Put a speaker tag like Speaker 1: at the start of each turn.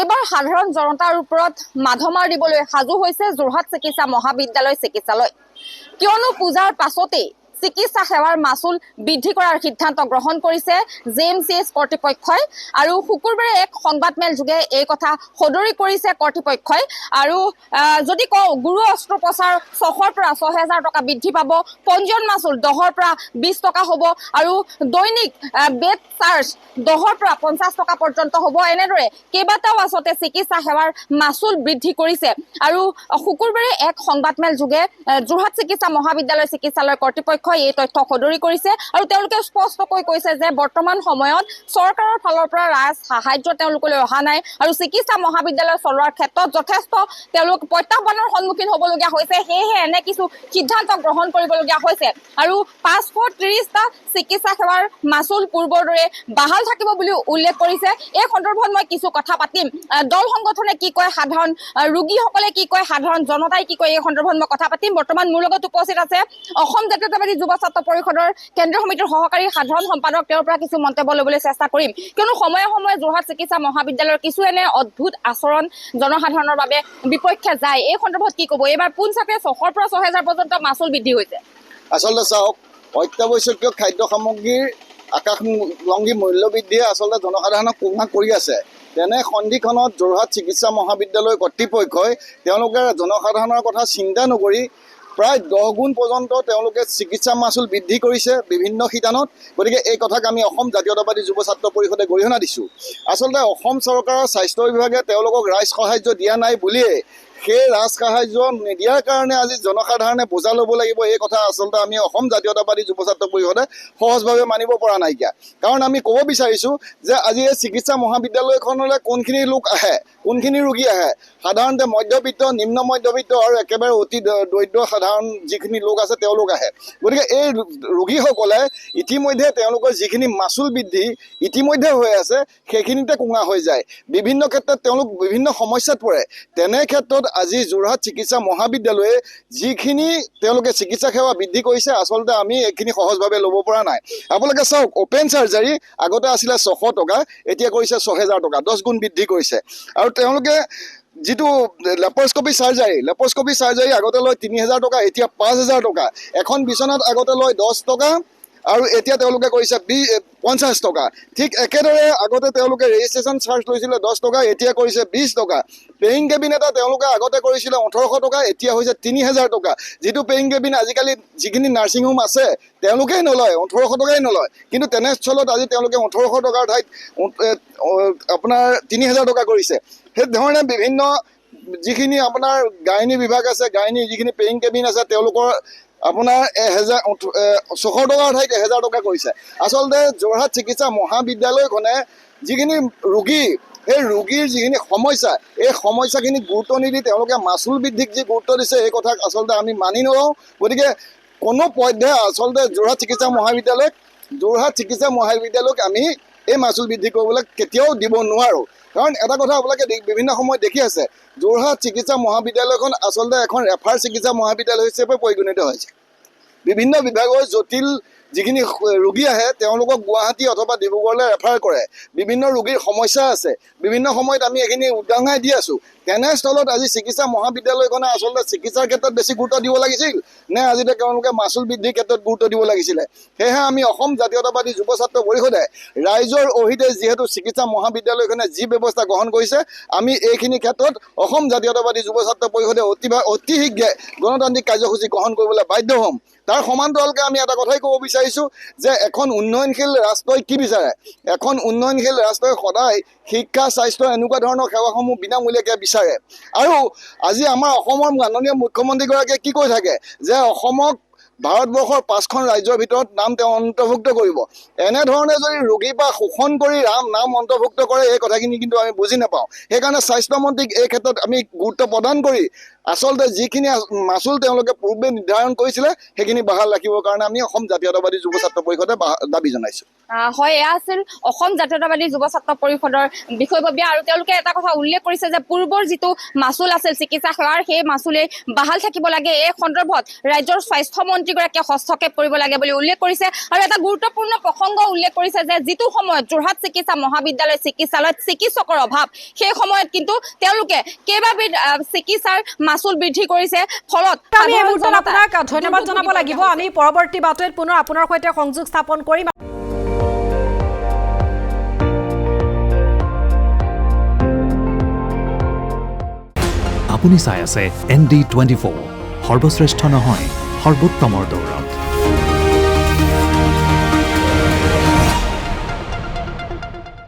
Speaker 1: এইবাৰ সাধাৰণ জনতাৰ ওপৰত মাধমাৰ দিবলৈ সাজু হৈছে যোৰহাট চিকিৎসা মহাবিদ্যালয় চিকিৎসালয়। কিয়নো পূজাৰ পাছতেই চিকিৎসা সেৱাৰ মাচুল বৃদ্ধি কৰাৰ সিদ্ধান্ত গ্ৰহণ কৰিছে JMCH কৰ্তৃপক্ষই আৰু শুকুৰবাৰে এক সংবাদমেল যোগে এই কথা সদৰি কৰিছে কৰ্তৃপক্ষই। আৰু যদি কওঁ গুৰু অস্ত্ৰোপচাৰ 600ৰ পৰা 6000 টকা বৃদ্ধি পাব, পঞ্জীয়ন মাচুল 10ৰ পৰা 20 টকা হ'ব আৰু দৈনিক বেড চাৰ্জ 10ৰ পৰা 50 টকা পৰ্যন্ত হ'ব। এনেদৰে কেইবাটাও আছতে চিকিৎসা সেৱাৰ মাচুল বৃদ্ধি কৰিছে। আৰু শুকুৰবাৰে এক সংবাদমেল যোগে যোৰহাট চিকিৎসা মহাবিদ্যালয় চিকিৎসালয় কৰ্তৃপক্ষই এই তথ্য সদৰি কৰিছে আৰু তেওঁলোকে স্পষ্টকৈ কৈছে যে বৰ্তমান সময়ত চৰকাৰৰ ফালৰ পৰা ৰাজ সাহায্য তেওঁলোকলৈ অহা নাই আৰু চিকিৎসা মহাবিদ্যালয় চলোৱাৰ ক্ষেত্ৰত যথেষ্ট তেওঁলোক প্ৰত্যাহ্বানৰ সন্মুখীন হ'বলগীয়া হৈছে। সেয়েহে এনে কিছু সিদ্ধান্ত গ্ৰহণ কৰিবলগীয়া হৈছে আৰু 530টা চিকিৎসা সেৱাৰ মাচুল পূৰ্বৰ দৰে বাহাল থাকিব বুলি উল্লেখ কৰিছে। এই সন্দৰ্ভত মই কিছু কথা পাতিম। দল সংগঠনে কি কয়, সাধাৰণ ৰোগীসকলে কি কয়, সাধাৰণ জনতাই কি কয়, এই সন্দৰ্ভত মই কথা পাতিম। বৰ্তমান মোৰ লগত উপস্থিত আছে অসম জাতীয়তাবাদী যুৱ ছাত্ৰ পৰিষদৰ কেন্দ্ৰীয় সমিতিৰ সহকাৰী সাধাৰণ সম্পাদক। তেওঁৰ পৰা কিছু মন্তব্য ল'বলৈ চেষ্টা কৰিম, কিয়নো সময়ে সময়ে যোৰহাট চিকিৎসা মহাবিদ্যালয়ৰ কিছু এনে অদ্ভুত আচৰণ জনসাধাৰণৰ বাবে বিপক্ষে যায়। এই সন্দৰ্ভত কি ক'ব? এইবাৰ পোনচাকে 600ৰ পৰা 6000 পৰ্যন্ত মাচুল বৃদ্ধি হৈছে।
Speaker 2: আচলতে চাওক, অত্যাৱশ্যকীয় খাদ্য সামগ্ৰীৰ আকাশলংঘী মূল্য বৃদ্ধিয়ে আচলতে জনসাধাৰণক কোঙা কৰি আছে। তেনে সন্ধিখনত যোৰহাট চিকিৎসা মহাবিদ্যালয় কৰ্তৃপক্ষই তেওঁলোকে জনসাধাৰণৰ কথা চিন্তা নকৰি প্ৰায় 10 গুণ পৰ্যন্ত তেওঁলোকে চিকিৎসা মাচুল বৃদ্ধি কৰিছে বিভিন্ন শিতানত। গতিকে এই কথাক আমি অসম জাতীয়তাবাদী যুৱ ছাত্ৰ পৰিষদে গৰিহণা দিছোঁ। আচলতে অসম চৰকাৰৰ স্বাস্থ্য বিভাগে তেওঁলোকক ৰাইজ সাহায্য দিয়া নাই বুলিয়েই সেই ৰাজ সাহায্য নিদিয়াৰ কাৰণে আজি জনসাধাৰণে বোজা ল'ব লাগিব, এই কথা আচলতে আমি অসম জাতীয়তাবাদী যুৱ ছাত্ৰ পৰিষদে সহজভাৱে মানিব পৰা নাইকিয়া। কাৰণ আমি ক'ব বিচাৰিছোঁ যে আজি এই চিকিৎসা মহাবিদ্যালয়খনলৈ কোনখিনি লোক আহে, কোনখিনি ৰোগী আহে। সাধাৰণতে মধ্যবিত্ত, নিম্ন মধ্যবিত্ত আৰু একেবাৰে অতি দৰিদ্ৰ সাধাৰণ যিখিনি লোক আছে তেওঁলোক আহে। গতিকে এই ৰোগীসকলে ইতিমধ্যে তেওঁলোকৰ যিখিনি মাচুল বৃদ্ধি ইতিমধ্যে হৈ আছে সেইখিনিতে কোঙা হৈ যায়। বিভিন্ন ক্ষেত্ৰত তেওঁলোক বিভিন্ন সমস্যাত পৰে। তেনে ক্ষেত্ৰত আজি যোৰহাট চিকিৎসা মহাবিদ্যালয়ে যিখিনি তেওঁলোকে চিকিৎসা সেৱা বৃদ্ধি কৰিছে আচলতে আমি এইখিনি সহজভাৱে ল'ব পৰা নাই। আপোনালোকে চাওক, অ'পেন চাৰ্জাৰী আগতে আছিলে 600 টকা, এতিয়া কৰিছে 6000 টকা, 10 গুণ বৃদ্ধি কৰিছে। আৰু তেওঁলোকে যিটো লেপাৰস্কপি চাৰ্জাৰী আগতে লয় 3000 টকা, এতিয়া 5000 টকা। এখন বিচনাত আগতে লয় 10 টকা আৰু এতিয়া তেওঁলোকে কৰিছে 50 টকা। ঠিক একেদৰে আগতে তেওঁলোকে ৰেজিষ্ট্ৰেশ্যন চাৰ্জ লৈছিলে 10 টকা, এতিয়া কৰিছে 20 টকা। পেয়িং কেবিন এটা তেওঁলোকে আগতে কৰিছিলে 1800 টকা, এতিয়া হৈছে 3000 টকা। যিটো পেয়িং কেবিন আজিকালি যিখিনি নাৰ্ছিং হোম আছে তেওঁলোকেই নলয়, 1800 টকাই নলয়। কিন্তু তেনেস্থলত আজি তেওঁলোকে 1800 টকাৰ ঠাইত আপোনাৰ 3000 টকা কৰিছে। সেইধৰণে বিভিন্ন যিখিনি আপোনাৰ গাইনী বিভাগ আছে, গাইনীৰ যিখিনি পেয়িং কেবিন আছে তেওঁলোকৰ আপোনাৰ 600 টকাৰ ঠাইত 1000 টকা কৰিছে। আচলতে যোৰহাট চিকিৎসা মহাবিদ্যালয়খনে যিখিনি ৰোগী, সেই ৰোগীৰ যিখিনি সমস্যা, এই সমস্যাখিনি গুৰুত্ব নিদি তেওঁলোকে মাচুল বৃদ্ধিক যি গুৰুত্ব দিছে এই কথাক আচলতে আমি মানি নলওঁ। গতিকে কোনো পধ্যে আচলতে যোৰহাট চিকিৎসা মহাবিদ্যালয়ক আমি এই মাচুল বৃদ্ধি কৰিবলৈ কেতিয়াও দিব নোৱাৰোঁ। কাৰণ এটা কথা আপোনালোকে বিভিন্ন সময়ত দেখি আছে, যোৰহাট চিকিৎসা মহাবিদ্যালয়খন আচলতে এখন ৰেফাৰ চিকিৎসা মহাবিদ্যালয় হিচাপে পৰিগণিত হৈছে। বিভিন্ন বিভাগৰ জটিল যিখিনি ৰোগী আহে তেওঁলোকক গুৱাহাটী অথবা ডিব্ৰুগড়লৈ ৰেফাৰ কৰে। বিভিন্ন ৰোগীৰ সমস্যা আছে, বিভিন্ন সময়ত আমি এইখিনি উদাঙাই দি আছোঁ। তেনেস্থলত আজি চিকিৎসা মহাবিদ্যালয়খনে আচলতে চিকিৎসাৰ ক্ষেত্ৰত বেছি গুৰুত্ব দিব লাগিছিল নে আজি তেওঁলোকে মাচুল বৃদ্ধিৰ ক্ষেত্ৰত গুৰুত্ব দিব লাগিছিলে? সেয়েহে আমি অসম জাতীয়তাবাদী যুৱ ছাত্ৰ পৰিষদে ৰাইজৰ অহিতে যিহেতু চিকিৎসা মহাবিদ্যালয়খনে যি ব্যৱস্থা গ্ৰহণ কৰিছে, আমি এইখিনি ক্ষেত্ৰত অসম জাতীয়তাবাদী যুৱ ছাত্ৰ পৰিষদে অতি শীঘ্ৰে গণতান্ত্ৰিক কাৰ্যসূচী গ্ৰহণ কৰিবলৈ বাধ্য হ'ম। তাৰ সমান্তৰালকৈ আমি এটা কথাই ক'ব বিচাৰিছোঁ যে এখন উন্নয়নশীল ৰাষ্ট্ৰই কি বিচাৰে? এখন উন্নয়নশীল ৰাষ্ট্ৰই সদায় শিক্ষা, স্বাস্থ্য এনেকুৱা ধৰণৰ সেৱাসমূহ বিনামূলীয়াকৈ বিচাৰে। আৰু আজি আমাৰ অসমৰ মাননীয় মুখ্যমন্ত্ৰীগৰাকীয়ে কি কৈ থাকে যে অসমক ভাৰতবৰ্ষৰ 5খন ৰাজ্যৰ ভিতৰত নাম তেওঁ অন্তৰ্ভুক্ত কৰিব। এনেধৰণে যদি ৰোগীৰ পৰা শোষণ কৰি নাম অন্তৰ্ভুক্ত কৰে এই কথাখিনি কিন্তু আমি বুজি নাপাওঁ। সেইকাৰণে স্বাস্থ্যমন্ত্ৰীক এই ক্ষেত্ৰত আমি গুৰুত্ব প্ৰদান কৰি আচলতে যিখিনি মাচুল তেওঁলোকে পূৰ্বে নিৰ্ধাৰণ কৰিছিলে সেইখিনি বাহাল ৰাখিবৰ কাৰণে আমি অসম জাতীয়তাবাদী যুৱ ছাত্ৰ পৰিষদে দাবী জনাইছোঁ।
Speaker 1: হয়, এয়া আছিল অসম জাতীয়তাবাদী যুৱ ছাত্ৰ পৰিষদৰ বিষয়ববীয়া। আৰু তেওঁলোকে এটা কথা উল্লেখ কৰিছে যে পূৰ্বৰ যিটো মাচুল আছিল চিকিৎসা সেৱাৰ, সেই মাচুলেই বাহাল থাকিব লাগে। এই সন্দৰ্ভত ৰাজ্যৰ স্বাস্থ্যমন্ত্ৰীগৰাকীয়ে হস্তক্ষেপ কৰিব লাগে বুলি উল্লেখ কৰিছে। আৰু এটা গুৰুত্বপূৰ্ণ প্ৰসংগ উল্লেখ কৰিছে যে যিটো সময়ত যোৰহাট চিকিৎসা মহাবিদ্যালয় চিকিৎসালয়ত চিকিৎসকৰ অভাৱ, সেই সময়ত কিন্তু তেওঁলোকে কেইবাবিধ চিকিৎসাৰ মাচুল বৃদ্ধি কৰিছে। ফলত
Speaker 3: আমি এই মুহূৰ্তত আপোনাক ধন্যবাদ জনাব লাগিব। আমি পৰৱৰ্তী বাতৰিত পুনৰ আপোনাৰ সৈতে সংযোগ স্থাপন কৰিম।
Speaker 4: আপুনি চাই আছে ND24, সৰ্বশ্ৰেষ্ঠ নহয় সৰ্বোত্তমৰ দৌৰ।